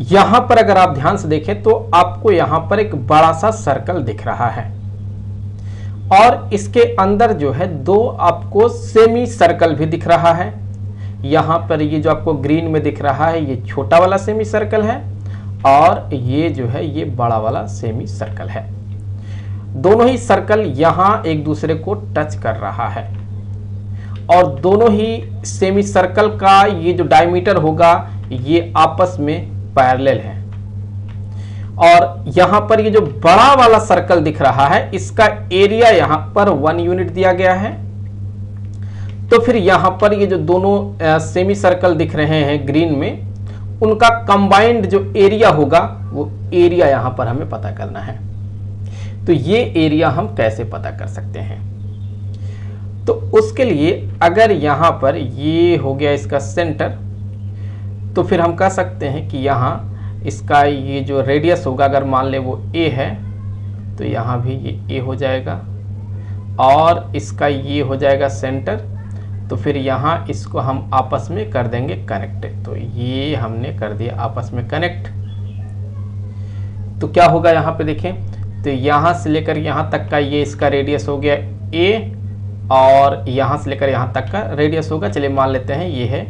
यहां पर अगर आप ध्यान से देखें तो आपको यहां पर एक बड़ा सा सर्कल दिख रहा है और इसके अंदर जो है दो आपको सेमी सर्कल भी दिख रहा है। यहां पर ये जो आपको ग्रीन में दिख रहा है ये छोटा वाला सेमी सर्कल है और ये जो है ये बड़ा वाला सेमी सर्कल है। दोनों ही सर्कल यहां एक दूसरे को टच कर रहा है और दोनों ही सेमी सर्कल का ये जो डायमीटर होगा ये आपस में पैरेलल है। और यहां पर ये जो बड़ा वाला सर्कल दिख रहा है इसका एरिया यहां पर 1 यूनिट दिया गया है। तो फिर यहां पर ये जो दोनों सेमी सर्कल दिख रहे हैं ग्रीन में, उनका कंबाइंड जो एरिया होगा वो एरिया यहां पर हमें पता करना है। तो ये एरिया हम कैसे पता कर सकते हैं? तो उसके लिए अगर यहां पर ये हो गया इसका सेंटर, तो फिर हम कह सकते हैं कि यहां इसका ये जो रेडियस होगा अगर मान ले वो a है तो यहां भी ये a हो जाएगा और इसका ये हो जाएगा सेंटर। तो फिर यहाँ इसको हम आपस में कर देंगे कनेक्ट। तो ये हमने कर दिया आपस में कनेक्ट। तो क्या होगा यहाँ पे देखें, तो यहाँ से लेकर यहाँ तक का ये इसका रेडियस हो गया a और यहाँ से लेकर यहाँ तक का रेडियस होगा, चलिए मान लेते हैं ये है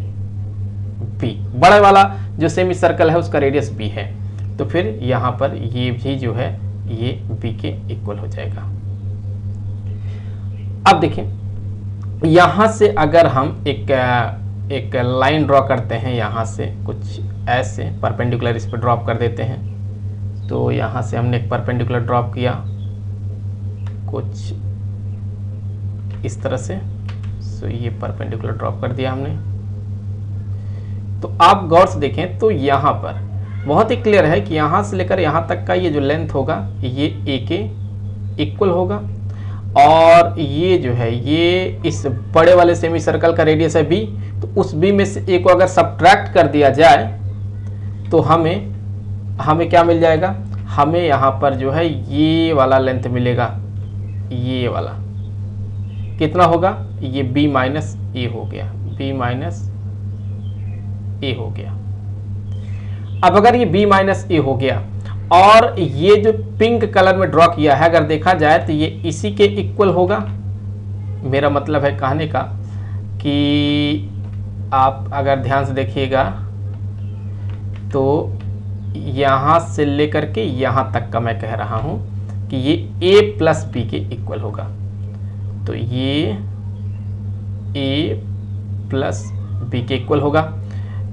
b। बड़ा वाला जो सेमी सर्कल है उसका रेडियस b है। तो फिर यहाँ पर ये भी जो है ये b के इक्वल हो जाएगा। अब देखें यहां से अगर हम एक लाइन ड्रॉ करते हैं, यहां से कुछ ऐसे परपेंडिकुलर इस पर ड्रॉप कर देते हैं। तो यहां से हमने एक परपेंडिकुलर ड्रॉप किया कुछ इस तरह से, सो ये परपेंडिकुलर ड्रॉप कर दिया हमने। तो आप गौर से देखें तो यहां पर बहुत ही क्लियर है कि यहां से लेकर यहां तक का ये जो लेंथ होगा ये a के इक्वल होगा और ये जो है ये इस बड़े वाले सेमी सर्कल का रेडियस है b। तो उस b में से a को अगर सब्ट्रैक्ट कर दिया जाए तो हमें क्या मिल जाएगा, हमें यहाँ पर जो है ये वाला लेंथ मिलेगा। ये वाला कितना होगा, ये b माइनस ए हो गया, b माइनस ए हो गया। अब अगर ये b माइनस ए हो गया और ये जो पिंक कलर में ड्रॉ किया है अगर देखा जाए तो ये इसी के इक्वल होगा। मेरा मतलब है कहने का कि आप अगर ध्यान से देखिएगा तो यहाँ से लेकर के यहाँ तक का मैं कह रहा हूँ कि ये a प्लस बी के इक्वल होगा। तो ये a प्लस बी के इक्वल होगा।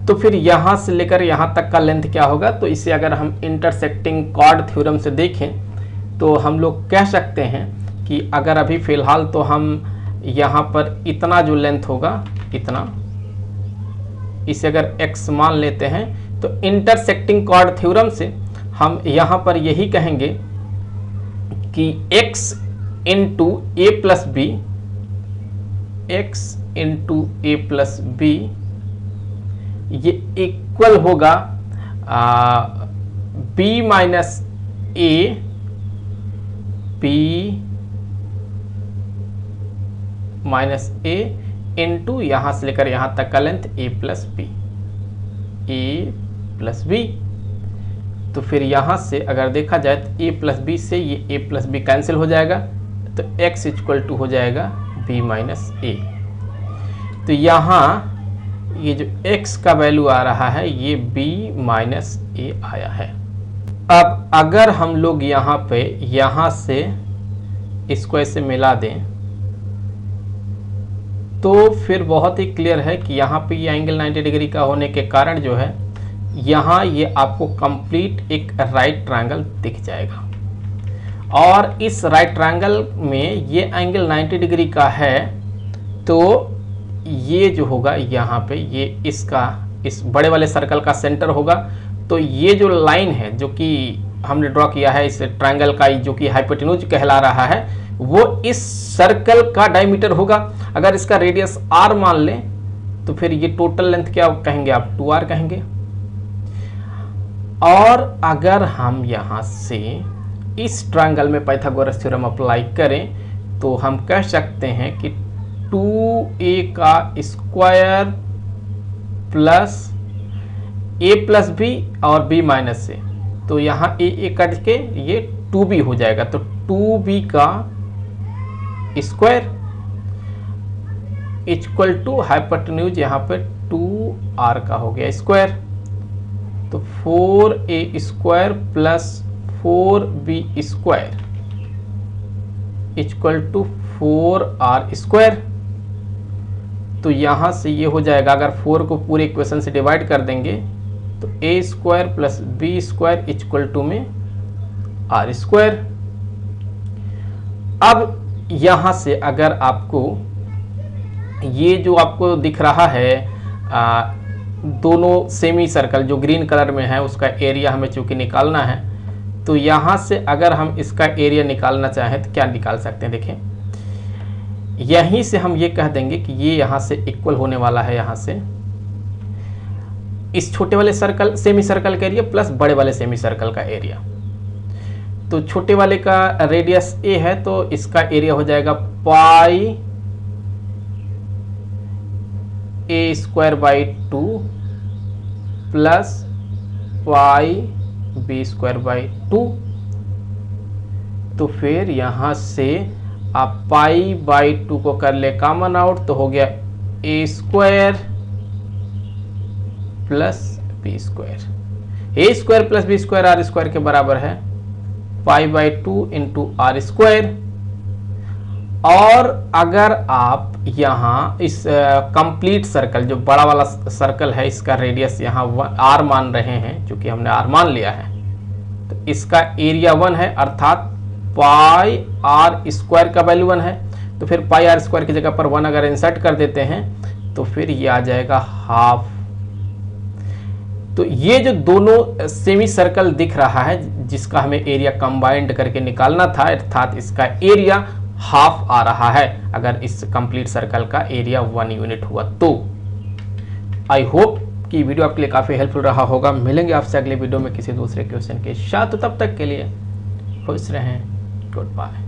तो फिर यहाँ से लेकर यहाँ तक का लेंथ क्या होगा, तो इसे अगर हम इंटरसेक्टिंग कॉर्ड थ्योरम से देखें तो हम लोग कह सकते हैं कि अगर अभी फ़िलहाल तो हम यहाँ पर इतना जो लेंथ होगा इतना, इसे अगर x मान लेते हैं तो इंटरसेक्टिंग कॉर्ड थ्योरम से हम यहाँ पर यही कहेंगे कि x into A plus B, x into A plus B ये इक्वल होगा b minus A, b minus A into यहाँ से लेकर यहाँ तक का length a plus B, a plus B. तो फिर यहाँ से अगर देखा जाए तो a प्लस बी से ये a प्लस बी कैंसिल हो जाएगा, तो x इक्वल टू हो जाएगा b माइनस ए। तो यहाँ ये जो x का वैल्यू आ रहा है ये b माइनस ए आया है। अब अगर हम लोग यहाँ पे यहाँ से इसको ऐसे मिला दें तो फिर बहुत ही क्लियर है कि यहाँ पे ये एंगल 90 डिग्री का होने के कारण जो है यहाँ ये आपको कंप्लीट एक राइट ट्रायंगल दिख जाएगा। और इस राइट ट्रायंगल में ये एंगल 90 डिग्री का है, तो ये जो होगा यहाँ पे ये इसका इस बड़े वाले सर्कल का सेंटर होगा। तो ये जो लाइन है जो कि हमने ड्रॉ किया है इस ट्रायंगल का जो कि हाइपोटेन्यूज कहला रहा है वो इस सर्कल का डायमीटर होगा। अगर इसका रेडियस r मान लें तो फिर ये टोटल लेंथ क्या कहेंगे आप, 2r कहेंगे। और अगर हम यहाँ से इस ट्रायंगल में पाइथागोरस थ्योरम अप्लाई करें तो हम कह सकते हैं कि 2a का स्क्वायर प्लस ए प्लस बी और बी माइनस से, तो यहाँ ए कट के ये 2b हो जाएगा, तो 2b का स्क्वायर इक्वल टू हाइपोटेन्यूज यहाँ पे 2r का हो गया स्क्वायर, तो 4a square plus 4b square equal to 4r square. तो यहाँ से ये हो जाएगा, अगर 4 को पूरे इक्वेशन से डिवाइड कर देंगे तो a square plus b square equal to में r स्क्वायर। अब यहाँ से अगर आपको ये जो आपको दिख रहा है दोनों सेमी सर्कल जो ग्रीन कलर में है उसका एरिया हमें चूंकि निकालना है, तो यहाँ से अगर हम इसका एरिया निकालना चाहें तो क्या निकाल सकते हैं, देखें यहीं से हम ये कह देंगे कि ये यहाँ से इक्वल होने वाला है यहाँ से इस छोटे वाले सर्कल सेमी सर्कल का एरिया प्लस बड़े वाले सेमी सर्कल का एरिया। तो छोटे वाले का रेडियस a है तो इसका एरिया हो जाएगा पाई a square by 2 plus pi b square by 2। तो फिर यहां से आप पाई बाई 2 को कर ले कॉमन आउट, तो हो गया a square plus B square. A square plus B square R square के बराबर है pi by 2 into R square. और अगर आप यहाँ इस कंप्लीट सर्कल जो बड़ा वाला सर्कल है इसका रेडियस यहाँ r मान रहे हैं, क्योंकि हमने r मान लिया है, तो इसका एरिया 1 है, अर्थात पाई आर स्क्वायर का वैल्यू 1 है। तो फिर पाई आर स्क्वायर की जगह पर 1 अगर इंसर्ट कर देते हैं तो फिर ये आ जाएगा हाफ। तो ये जो दोनों सेमी सर्कल दिख रहा है जिसका हमें एरिया कंबाइंड करके निकालना था, अर्थात इसका एरिया हाफ आ रहा है अगर इस कंप्लीट सर्कल का एरिया 1 यूनिट हुआ तो। आई होप कि वीडियो आपके लिए काफ़ी हेल्पफुल रहा होगा। मिलेंगे आपसे अगले वीडियो में किसी दूसरे क्वेश्चन के साथ, तो तब तक के लिए खुश रहें। Good bye.